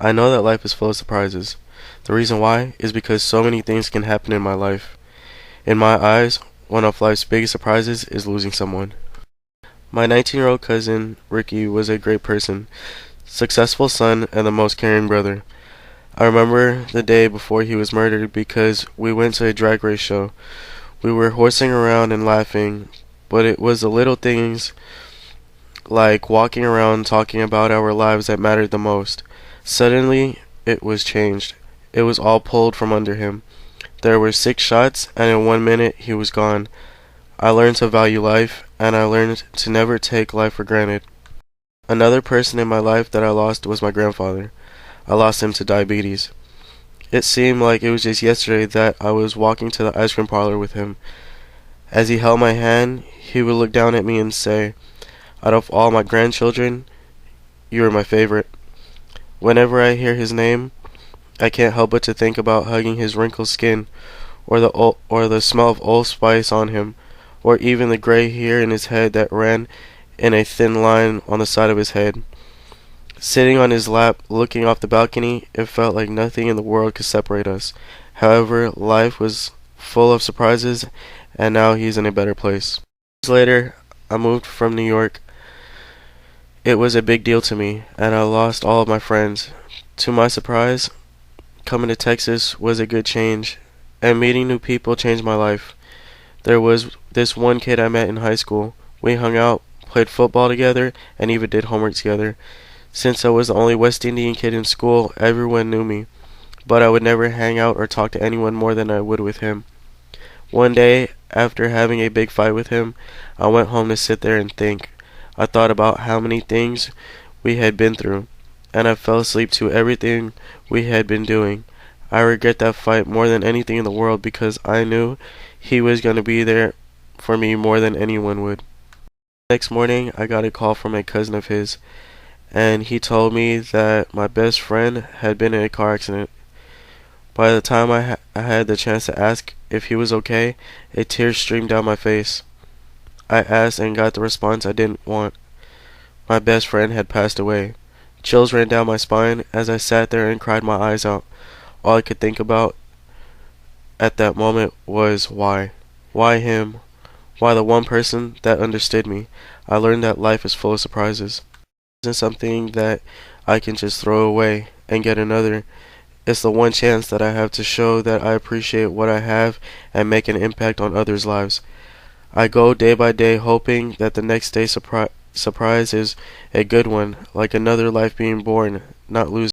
I know that life is full of surprises. The reason why is because so many things can happen in my life. In my eyes, one of life's biggest surprises is losing someone. My 19-year-old cousin, Ricky, was a great person, successful son, and the most caring brother. I remember the day before he was murdered because we went to a drag race show. We were horsing around and laughing, but it was the little things like walking around talking about our lives that mattered the most. Suddenly, it was changed. It was all pulled from under him. There were 6 shots, and in 1 minute he was gone. I learned to value life, and I learned to never take life for granted. Another person in my life that I lost was my grandfather. I lost him to diabetes. It seemed like it was just yesterday that I was walking to the ice cream parlor with him. As he held my hand, he would look down at me and say, "Out of all my grandchildren, you are my favorite." Whenever I hear his name, I can't help but to think about hugging his wrinkled skin, or the smell of Old Spice on him, or even the gray hair in his head that ran in a thin line on the side of his head. Sitting on his lap, looking off the balcony, it felt like nothing in the world could separate us. However, life was full of surprises, and now he's in a better place. Years later, I moved from New York. It was a big deal to me, and I lost all of my friends. To my surprise, coming to Texas was a good change, and meeting new people changed my life. There was this one kid I met in high school. We hung out, played football together, and even did homework together. Since I was the only West Indian kid in school, everyone knew me, but I would never hang out or talk to anyone more than I would with him. One day, after having a big fight with him, I went home to sit there and think. I thought about how many things we had been through, and I fell asleep to everything we had been doing. I regret that fight more than anything in the world because I knew he was going to be there for me more than anyone would. Next morning, I got a call from a cousin of his, and he told me that my best friend had been in a car accident. By the time I had the chance to ask if he was okay, a tear streamed down my face. I asked and got the response I didn't want. My best friend had passed away. Chills ran down my spine as I sat there and cried my eyes out. All I could think about at that moment was why. Why him? Why the one person that understood me? I learned that life is full of surprises. It isn't something that I can just throw away and get another. It's the one chance that I have to show that I appreciate what I have and make an impact on others' lives. I go day by day hoping that the next day surprise is a good one, like another life being born, not losing.